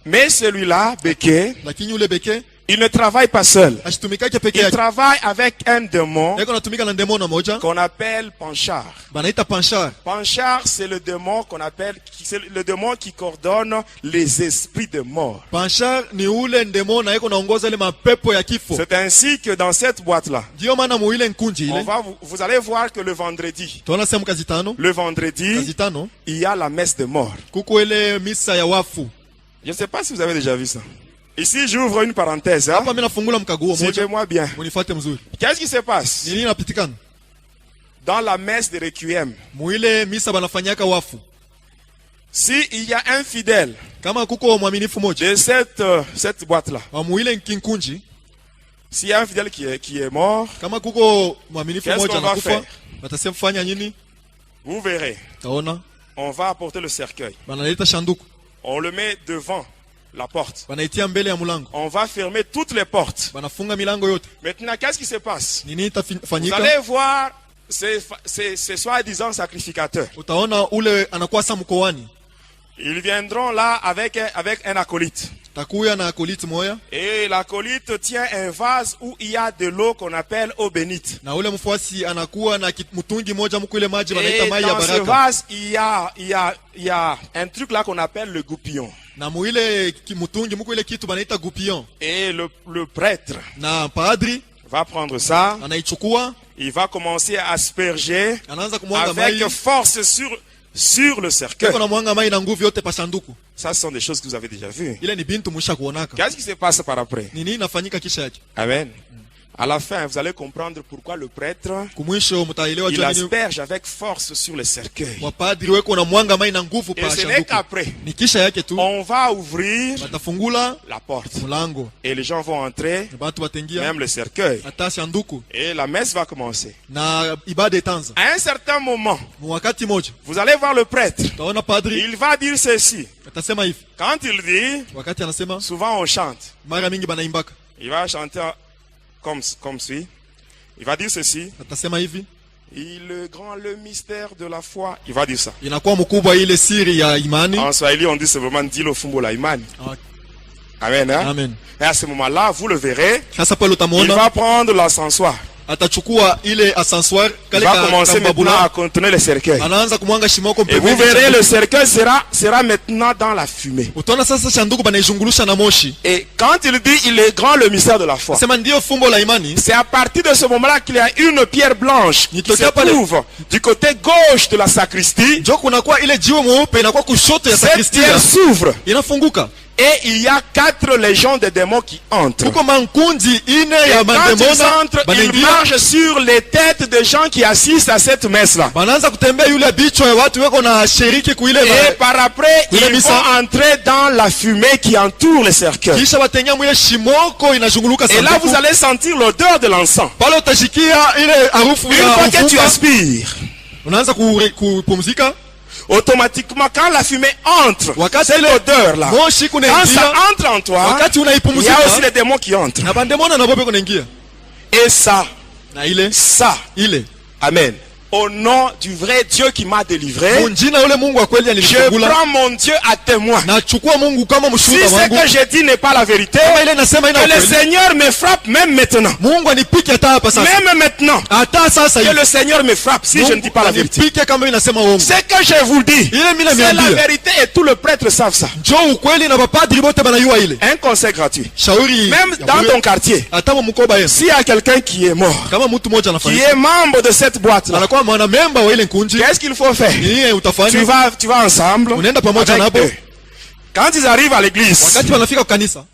Mais celui-là, Beke, lakini ule beke il ne travaille pas seul. ashitumikake peke Il yake. travaille avec un démon Yako natumika na demona moja qu'on appelle Panchar. banaita Panchar. Panchar, c'est le démon qu'on appelle, c'est le démon qui coordonne les esprits de mort. Panchar ni ule demona yako naongoza ile mapepo ya kifo. C'est ainsi que dans cette boîte-là, Ndio maana muile nkunji ile. vous allez voir que le vendredi, Tuona sehemu kazi tano. Kazi tano il y a la messe de mort. kuko ile misa ya wafu. Je ne sais pas si vous avez déjà vu ça. Ici, j'ouvre une parenthèse. Hein. Hapa mimi nafungula mkaguo moja. Suivez-moi bien. Munifuate mzuri. Qu'est-ce qui se passe Nini napitikana? dans la messe de Requiem? Muile misa banafanyaka wafu. Si il y a un fidèle Kama kuko mwaminifu moja de cette boîte-là, wa muile nkinkunji, s'il y a un fidèle qui est mort, kama kuko mwaminifu Qu'est-ce moja qu'on va anakufa, faire? batasemfanya nini? vous verrez, Taona on va apporter le cercueil. banaleta shanduku. On le met devant la porte. Banaitia mbele ya mlango. On va fermer toutes les portes. Banafunga milango yote. Maintenant, qu'est-ce qui se passe? Nini Vous itafanyika? allez voir ces soi-disant sacrificateurs. Utaona ule anakuwa sa mkoani. Ils viendront là avec un acolyte. Takuya na akoliti moya. Et l'acolyte tient un vase où il y a de l'eau qu'on appelle eau bénite. Na ule mfuasi anakuwa na mtungi moja mko ile maji wanaita Et mai ya dans ce baraka. vase, il y a un truc là qu'on appelle le goupillon. Na muile mtungi mko ile kitu banaita goupillon. Et le prêtre Na padri va prendre ça. anaichukua, Il va commencer à asperger anaanza kumwanga mai. avec force sur le cercueil. Kuna mwanga mai na nguvu yote pa sanduku. Ça, ce sont des choses que vous avez déjà vues. Ile ni bintu musha kuonaka. Qu'est-ce qui se passe par après? Nini inafanyika kisha yake? Amen. À la fin, vous allez comprendre pourquoi le prêtre, Kumwisho mtaelewa il jua nini asperge avec force sur le cercueil. wapadri weko na mwanga mai na nguvu Et pa ce n'est sanduku. qu'après, Ni kisha yake tu on va ouvrir batafungula la porte. mlango. Et les gens vont entrer, Na batu batengia même le cercueil. hata sanduku Et la messe va commencer. na ibada itaanza. À un certain moment, Wakati moja vous allez voir le prêtre. utaona padri Il va dire ceci. atasema hivi. Quand il dit, Wakati anasema souvent on chante. mara mingi banaimbaka. Il va chanter comme suit. Il va dire ceci. Atasema hivi. Le mystère de la foi. Il va dire ça. Inakuwa mkubwa ile siri ya imani. En Swahili, on dit simplement Dilo Fumbo la Imani. Amen. Hein? Amen. Et à ce moment-là, vous le verrez. Sasa pale Il utamuona va prendre l'ascensoir. atachukua ile ascenseur Il kale va commencer maintenant à contenir le cercueil. anaanza kumwanga shimoko Et vous verrez, le cercueil sera maintenant dans la fumée. Utaona sasa sanduku banaizungulusha na moshi. Et quand il dit il est grand le mystère de la foi, Sema ndio fumbo la imani. c'est à partir de ce moment-là qu'il y a une pierre blanche qui se Nitokea trouve du côté gauche de la sacristie. Jo kunakuwa ile jiwe mweupe inakuwa kushoto ya Cette sakristia. pierre s'ouvre Inafunguka. et il y a 4 légions de démons qui entrent. Kuko mankundi ine Et ya quand mandemona ils entrent, ils banaingia. marchent sur les têtes des gens qui assistent à cette messe-là. Banaanza kutembea yule bichwa ya watu weko na shiriki kuile Et par après, Ile ils misa. vont entrer dans la fumée qui entoure le cercueil. kisha watengea mwile shimoko inazunguluka Et là, sanduku. vous allez sentir l'odeur de l'encens. Pale utashikia ile harufu Une ya fois que tu ufuka. aspires, Unaanza kupumzika. automatiquement, quand la fumée entre, Wakati cette ile odeur-là, moshi quand ça kunaingia. entre en toi, Wakati il y a aussi unaipumzika. les démons qui entrent. Na bandemona na bobe kunaingia. Et ça, Na ile ile. amen. Au nom du vrai Dieu qui m'a délivré, Munjina ule Mungu wa kweli je alinifungula. prends mon Dieu à témoin. Na chukua Mungu kama Si mshuhuda ce wangu. que je dis n'est pas la vérité, Kama ile nasema ina que le ukweli. Seigneur me frappe même maintenant. Mungu anipike hata hapa sasa. Même maintenant, Hata sasa que hivi. le Seigneur me frappe si je ne dis pas la vérité. Anipike kama inasema uongo. Ce que je vous dis, Ile mimi c'est la naambia. vérité et tout le prêtre savent ça. Njoo ukweli na mapadri wote banayua ile. Un conseil gratuit. Shauri. Même ya dans bure. ton quartier, Hata mkoba yenu. s'il y a quelqu'un qui est mort, Kama mtu mmoja qui anafanya. est membre de cette boîte-là, Anakuwa mwana memba wa ile nkunji. qu'est-ce qu'il faut faire? Nini utafanya? Tu vas ensemble Unaenda pamoja avec nabo. eux. Quand ils arrivent à l'église, Wakati wanafika kwa kanisa.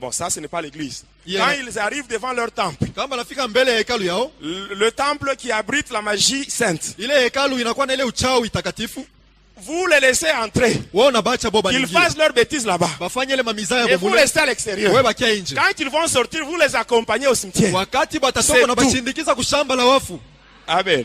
bon, ça ce n'est pas l'église. Yeah. Quand ils arrivent devant leur temple, Kama wanafika mbele ya hekalu yao. le temple qui abrite la magie sainte, Ile hekalu inakuwa na ile uchawi takatifu. vous les laissez entrer. Wao unabacha boba Qu'ils nyingine. fassent leurs bêtises là-bas. Bafanye ile mamizaya Et vous bomule. restez à l'extérieur. Wewe bakia nje. Quand ils vont sortir, vous les accompagnez au cimetière. Wakati C'est batatoka na tout. bashindikiza kushamba la wafu. Amen.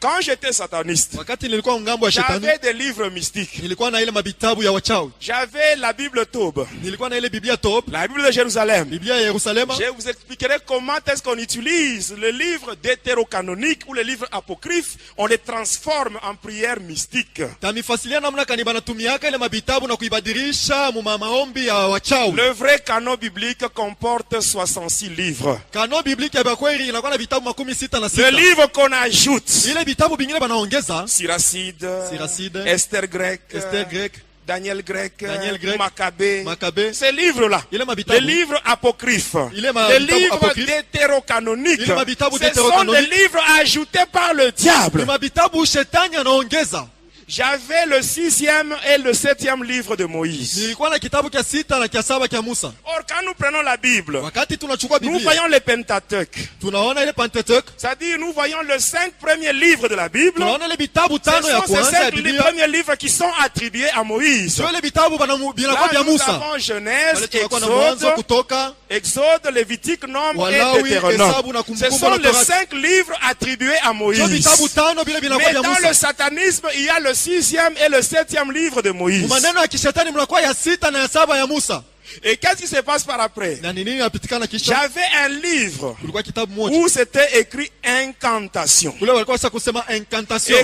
Quand j'étais sataniste, wakati nilikuwa ngambo ya shetani, j'avais des livres mystiques. nilikuwa na ile mabitabu ya wachawi. J'avais la Bible Tob, Nilikuwa na ile Biblia Tob, la Bible de Jérusalem. Biblia ya Yerusalema. Je vous expliquerai comment est-ce qu'on utilise le livre deutérocanonique ou les livres apocryphes. On les transforme en prières mystiques. Tamifasilia namna kani banatumiaka ile mabitabu na kuibadilisha mu maombi ya wachawi. Le vrai canon biblique comporte 66 livres. Canon biblique ya kweli inakuwa na vitabu 66. Le livre qu'on ajoute, ile vitabu vingine banaongeza, Siracide, Esther grec, Daniel grec, Maccabée. Ces livres-là, les livres apocryphes, les livres deutérocanoniques, ce sont des livres ajoutés par le diable. J'avais le 6e et le 7e livre de Moïse. Or, quand nous prenons la Bible, nous voyons le Pentateuque. C'est-à-dire, nous voyons les 5 premiers livres de la Bible. Ce sont ces 5 premiers livres qui sont attribués à Moïse. Là, nous avons Genèse, Exode, Lévitique, Nombre et Deutéronome. Ce sont les 5 livres attribués à Moïse. Mais dans le satanisme, il y a le 6e et le 7e livre de Moïse. Et qu'est-ce qui se passe par après? J'avais un livre où c'était écrit incantation. Et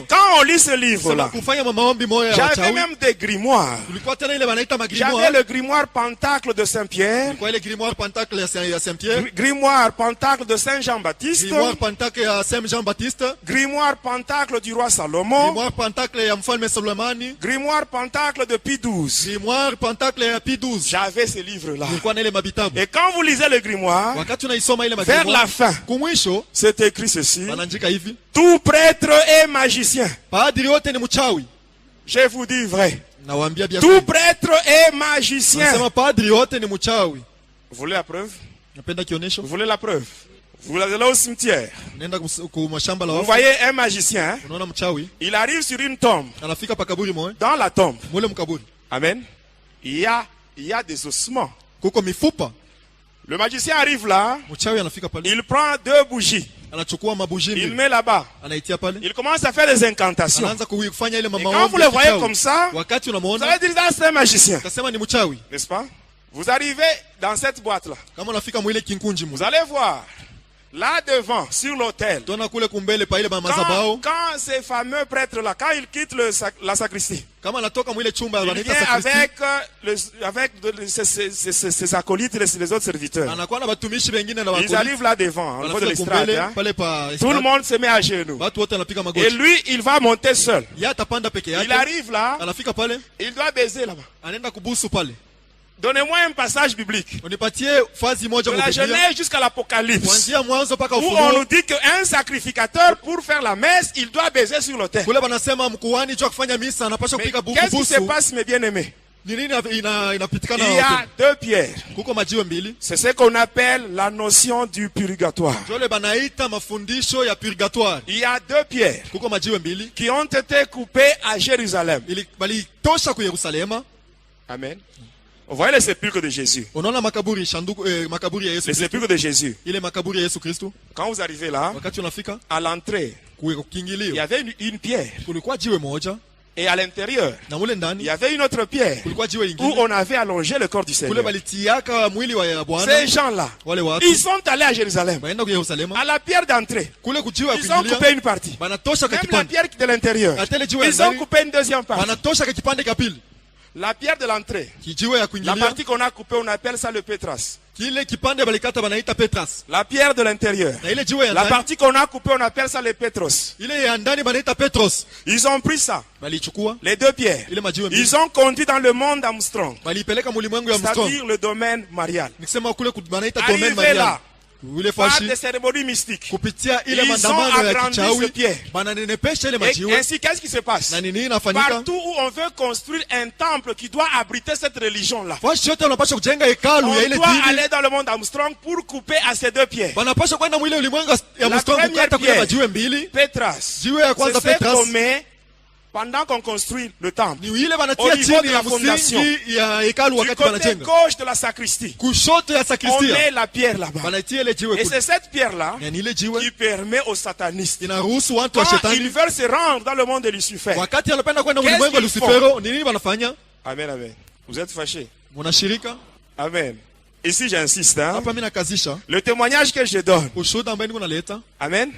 quand on lit ce livre-là, j'avais même des grimoires. J'avais le grimoire Pentacle de Saint-Pierre, grimoire Pentacle de Saint-Jean-Baptiste, grimoire Pentacle du roi Salomon, grimoire Pentacle de Pie XII. J'avais ces livres-là. Et quand vous lisez le grimoire, vers la fin, c'est écrit ceci: tout prêtre est magicien. Je vous dis vrai. Tout prêtre est magicien. Vous voulez la preuve? Vous voulez la preuve? Vous allez au cimetière. Vous voyez un magicien, il arrive sur une tombe. Dans la tombe, amen, il y a des ossements. Le magicien arrive là, il prend 2 bougies, il met là-bas, il commence à faire des incantations. Et quand vous le voyez comme ça, vous allez dire: c'est un magicien, n'est-ce pas? Vous arrivez dans cette boîte-là, vous allez voir là devant, sur l'autel, quand ces fameux prêtres-là, quand ils quittent la sacristie, il vient avec ses acolytes et les autres serviteurs. Ils arrivent là devant, au niveau de l'estrade. Hein. Tout le monde se met à genoux. Et lui, il va monter seul. Il arrive là, il doit baiser là-bas. Donnez-moi un passage biblique. De la Genèse jusqu'à l'Apocalypse, où on nous dit qu'un sacrificateur, pour faire la messe, il doit baiser sur l'autel. Mais qu'est-ce qui se passe, mes bien-aimés? Il y a 2 pierres. C'est ce qu'on appelle la notion du purgatoire. Il y a 2 pierres qui ont été coupées à Jérusalem. Amen. Vous voyez les sépulcres de Jésus. Les sépulcres de Jésus. Quand vous arrivez là, à l'entrée, il y avait une pierre. Et à l'intérieur, il y avait une autre pierre où on avait allongé le corps du Seigneur. Ces gens-là, ils sont allés à Jérusalem. À la pierre d'entrée, ils ont coupé une partie. Même la pierre de l'intérieur, ils ont coupé une deuxième partie. La pierre de l'entrée, la partie qu'on a coupée, on appelle ça le pétras. La pierre de l'intérieur, la partie qu'on a coupée, on appelle ça le pétros. Ils ont pris ça, les 2 pierres. Ils ont conduit dans le monde Armstrong, c'est-à-dire le domaine marial. Arrivé là, par des cérémonies mystiques, ils ont agrandi ce pierre. Et ainsi, qu'est-ce qui se passe? Partout où on veut construire un temple qui doit abriter cette religion-là, on doit aller dans le monde Armstrong pour couper à ces 2 pierres. La première pierre, Pétras, c'est ce qu'on met Pendant qu'on construit le temple, Ni ile au banatia niveau chini de ya la fondation, msingi ya hekalu du wakati côté banajenga. gauche de la sacristie, Kushoto ya on sakristia. met la pierre là-bas. Banatia ile jiwe Et kule. c'est cette pierre-là Na ni ile jiwe qui permet aux satanistes, inaruhusu watu wa quand ils shetani veulent se rendre dans le monde de Lucifer. wakati anapenda kwenda Qu'est-ce ulimwengu wa qu'ils Lucifero, ni nini wanafanya? Amen, amen. Vous êtes fâchés? Mnashirika? Amen. Ici, j'insiste. Hein? Hapa mimi nakazisha. Le témoignage que je donne, Ushuhuda ambao niko naleta, amen,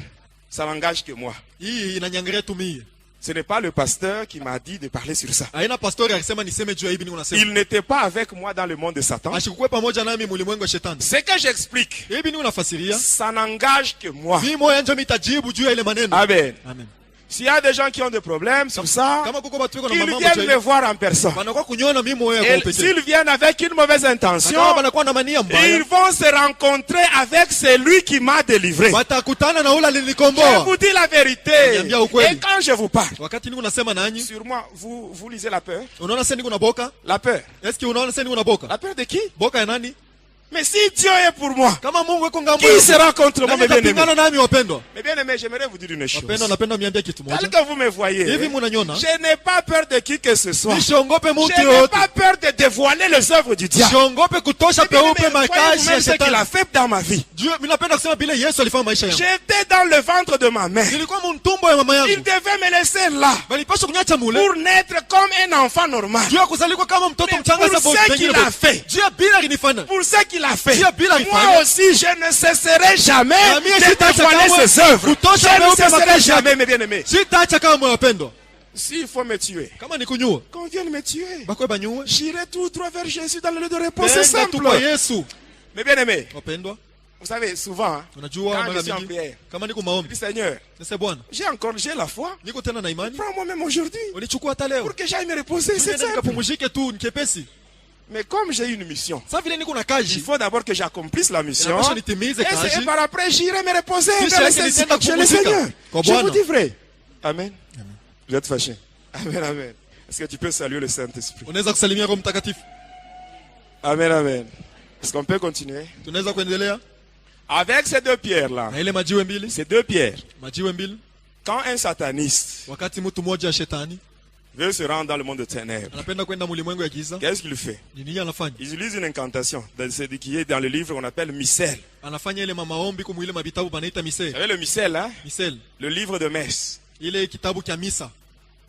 ça n'engage que moi. hii inanyangalia tu mimi. Ce n'est pas le pasteur qui m'a dit de parler sur ça. Haina pastori alisema niseme juu ya hivi niko nasema. Il n'était pas avec moi dans le monde de Satan. Ashikukwe pamoja nami mulimwengu wa shetani. Ce que j'explique, Hivi niko nafasiria. ça n'engage que moi. Mimi moyo ndio mitajibu juu ya ile maneno. Amen. Amen. S'il y a des gens qui ont des problèmes sur ça, Kama kuko watu wako na ils mambo viennent me juu. voir en personne. Wanakuwa kunyona mimi moyo Et yako pekee. s'ils viennent avec une mauvaise intention, Kama wanakuwa na mania ils mbaya. vont se rencontrer avec celui qui m'a délivré. Watakutana na ule Je alinikomboa. vous dis la vérité. Niambia ukweli. Et quand je vous parle, Wakati niko nasema nanyi, sur moi, vous lisez la peur. unaona sasa niko na boka? La peur. Est-ce que unaona sasa niko na boka? La peur de qui? Boka ya nani? Mais si Dieu est pour moi, Kama Mungu yuko ngambo qui yangu, sera contre moi, nani mes bien-aimés? atapingana nami wapendwa? Mes bien-aimés, j'aimerais vous dire une chose. Wapendwa, napenda miambia kitu Tel moja. que vous me voyez, Hivi mnaniona? je n'ai pas peur de qui que ce soit. Nisiongope mtu Je n'ai yote. pas peur de dévoiler les œuvres du diable. Siongope kutosha Mes bien-aimés, peupe voyez makazi vous-même ya ce qu'il a shetani. fait dans ma vie. Dieu, mimi napenda kusema bila Yesu alifanya maisha yangu. J'étais dans le ventre de ma mère. Nilikuwa mtumbo ya mama Il yangu. devait me laisser là Balipaswa kunyacha mule. pour naître comme un enfant normal. Dieu akuzalikwa kama mtoto Mais mchanga pour sababu ce pengine qu'il a fait, Dieu bila alinifanya. pour ce qu'il a fait, Dieu bila moi alifanya. aussi je ne cesserai jamais Na mimi de sitaacha dévoiler kamwe ses œuvres. kutosha Je ne peupe cesserai makazi jamais, yake. mes bien-aimés. Sitaacha kama wapendwa. S'il faut me tuer, Kama nikunyua, qu'on vienne me tuer. bakwe banyue. J'irai tout droit vers Jésus dans le lieu de repos. C'est Nenda tu simple. kwa Yesu. Mes bien-aimés, Wapendwa, vous savez, souvent, hein, unajua quand je mara suis en mingi prière, kama niko je maombi, dis Seigneur, sasa Bwana, j'ai la foi. niko tena na imani. Prends-moi même aujourd'hui Unichukua hata leo. pour que j'aille me reposer. C'est Nenda simple. nikapumzike tu, nikepesi. Mais comme j'ai une mission, Sasa vile niko na il kazi, faut d'abord que j'accomplisse la mission. inapaswa nitimize Et kazi. par après, j'irai me reposer Kisha vers le yake nitaenda chez le kupumzika Seigneur. kwa Je vous Bwana. dis vrai. Amen. Vous êtes fâchés. Amen, amen. Est-ce que tu peux saluer le Saint-Esprit? Unaweza kusalimia Roho Mtakatifu. Amen, amen. Est-ce qu'on peut continuer? Tunaweza kuendelea Avec ces deux pierres-là, na ile majiwe mbili, ces deux pierres, majiwe mbili. quand un sataniste Wakati mtu mmoja ya shetani veut se rendre dans le monde de ténèbres, anapenda kwenda mulimwengu ya giza, qu'est-ce qu'il fait? ni nini anafanya? Il utilise une incantation qui est dans le livre qu'on appelle Missel. Anafanya ile maombi kwa ile mabitabu banaita Vous mise. savez le Missel, hein? Misel. Le livre de messe. Ile kitabu kia misa.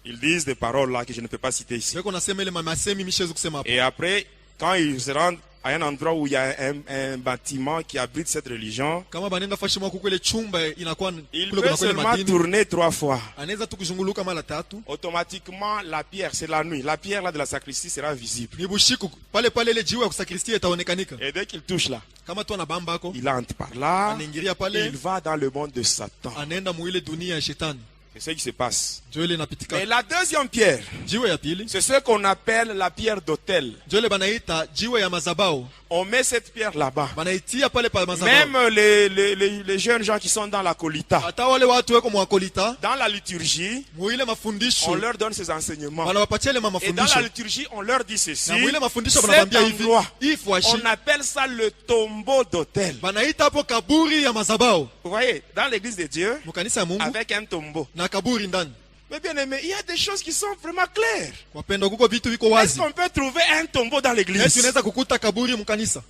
Ils disent des paroles là que je ne peux pas citer ici. Sio nasema ile masemi mishezo kusema hapo. Et après, quand ils se rendent à un endroit où il y a un bâtiment qui abrite cette religion, Kama banenda fashi mwa kuko ile chumba inakuwa il kule peut kuna kwele seulement madini. tourner 3 fois. Anaweza tu kuzunguluka mara tatu. Automatiquement, la pierre, c'est la nuit, la pierre là de la sacristie sera visible. Ni bushiku pale pale ile jiwe ya kusakristia itaonekanika. Et dès qu'il touche là, Kama tu anabamba ako, il entre par là, anaingiria il pale, va dans le monde de Satan. anaenda mu ile dunia ya shetani. C'est ce qui se passe. Ndio ile Et inapitika. la deuxième pierre, Jiwe ya pili, c'est ce qu'on appelle la pierre d'autel. ndio ile banaita jiwe ya mazabao. On met cette pierre là-bas. Banaitia pale pa mazabao. Même les jeunes gens qui sont dans la kolita, Hata wale watu weko mwakolita, dans la liturgie, mu ile on mafundisho, leur donne ces enseignements. wanawapatia ile Et dans mafundisho. la liturgie, on leur dit ceci. Na mu ile mafundisho Cet banabambia hivi, endroit, hii fwashi, on appelle ça le tombeau d'autel. banaita hapo kaburi ya mazabao. Vous voyez, dans l'église de Dieu, Mukanisa ya Mungu avec un tombeau. na kaburi ndani. Mais bien aimé, il y a des choses qui sont vraiment claires. Wapendwa, kuko vitu viko Est-ce wazi. qu'on peut trouver un tombeau dans Yesu l'église? unaweza kukuta kaburi mkanisa.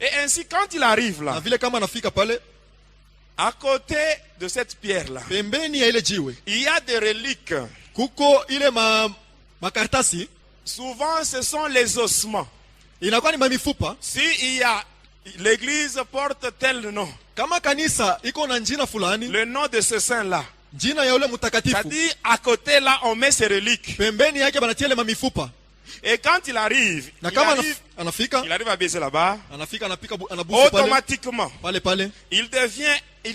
Et ainsi, quand il arrive Na là, vile kama anafika pale, à côté de cette pierre-là, pembeni ya ile jiwe, il y a des reliques. kuko ile makartasi, Souvent, ce sont les ossements. inakuwa ni mamifupa. Si il y a, l'église porte tel nom, Kama kanisa iko na njina fulani, le nom de ce saint-là, jina ya ule mtakatifu, c'est-à-dire à côté là, on met ces reliques. pembeni yake banatia ile mamifupa. Et quand il arrive, Na il kama arrive, anafika, il arrive à baisser là-bas, anafika anabusu pale, automatiquement, pale il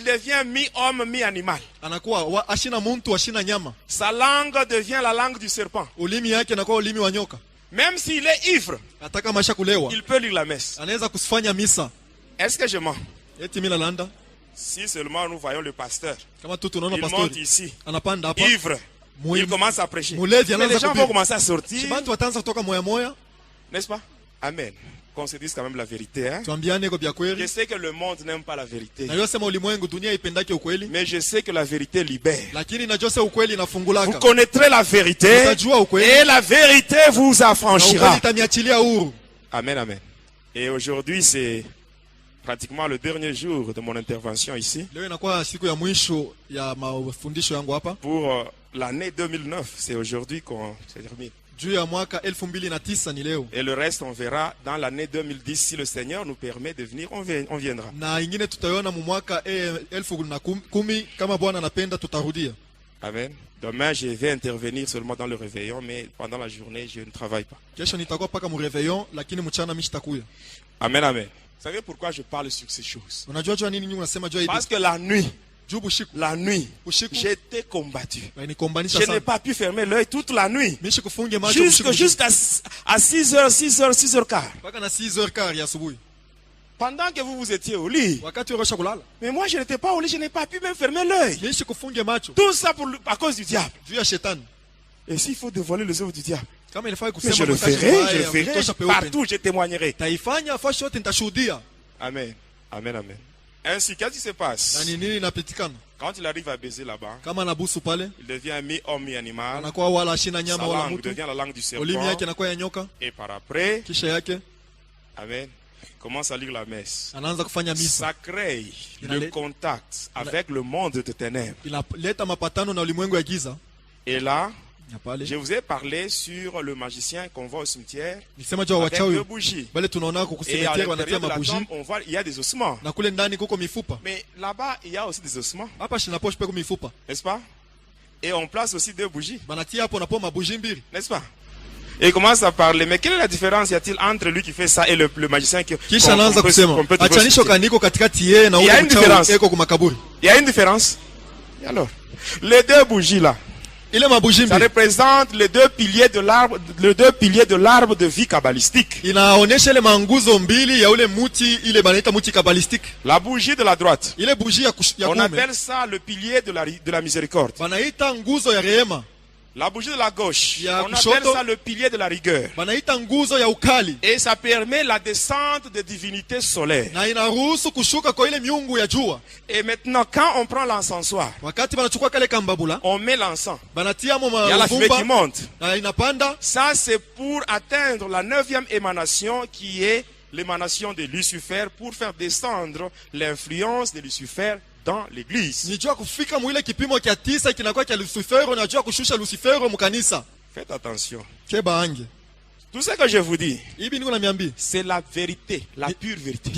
devient mi-homme, mi-animal. anakuwa ashina muntu ashina nyama. Sa langue devient la langue du serpent. Ulimi yake anakuwa ulimi wa nyoka. Même s'il est ivre, Hata kama asha kulewa, il peut lire la messe. anaweza kusifanya misa. Est-ce que je mens? Eti mila landa. Si seulement nous voyons le pasteur, Kama tu tunaona il monte pastori ici, anapanda hapa, ivre, il commence à prêcher. Mulevi Mais les anaanza gens vont kuhubiri. commencer à sortir, Bantu wataanza kutoka moya moya. n'est-ce pas? Amen. qu'on se dise quand même la vérité. Hein? Je sais que le monde n'aime pas la vérité. Mais je sais que la vérité libère. Vous connaîtrez la vérité et la vérité vous affranchira. Amen, amen. Et aujourd'hui, c'est pratiquement le dernier jour de mon intervention ici. Pour l'année 2009, c'est aujourd'hui qu'on se termine. Et le reste, on verra dans l'année 2010. Si le Seigneur nous permet de venir, on viendra. Amen. Demain, je vais intervenir seulement dans le réveillon, mais pendant la journée, je ne travaille pas. Amen, amen. Vous savez pourquoi je parle sur ces choses? Parce que la nuit, j'étais combattu. Je n'ai pas pu fermer l'œil toute la nuit. Jusqu'à 6h15. Pendant que vous étiez au lit. Mais moi je n'étais pas au lit, je n'ai pas pu même fermer l'œil. Tout ça à cause du diable. Et s'il faut dévoiler les œuvres du diable, mais je le ferai, partout je témoignerai. Amen, amen, amen. Ainsi, qu'est-ce qui se passe? Quand il arrive à baiser là-bas, il devient mi-homme, mi-animal. Sa langue devient la langue du serpent. Et par après, amen, commence à lire la messe. Ça crée le contact avec le monde de ténèbres. Et là, je vous ai parlé sur le magicien qu'on voit au cimetière avec 2 bougies. Et à l'intérieur de la tombe, on voit il y a des ossements. Mais là-bas, il y a aussi des ossements. N'est-ce pas? Et on place aussi 2 bougies. N'est-ce pas? Et il commence à parler. Mais quelle est la différence y a-t-il entre lui qui fait ça et le magicien qu'on peut trouver? Il y a une différence. Il y a une différence. Et alors, les 2 bougies là, ça représente les 2 piliers de l'arbre, de vie kabbalistique. La bougie de la droite, on appelle ça le pilier de la miséricorde. La bougie de la gauche, on appelle ça le pilier de la rigueur. Et ça permet la descente des divinités solaires. Et maintenant, quand on prend l'encensoir, on met l'encens. Il y a la fumée qui monte. Ça, c'est pour atteindre la 9e émanation qui est l'émanation de Lucifer, pour faire descendre l'influence de Lucifer dans l'église. Faites attention. Tout ce que je vous dis, c'est la vérité, la pure vérité.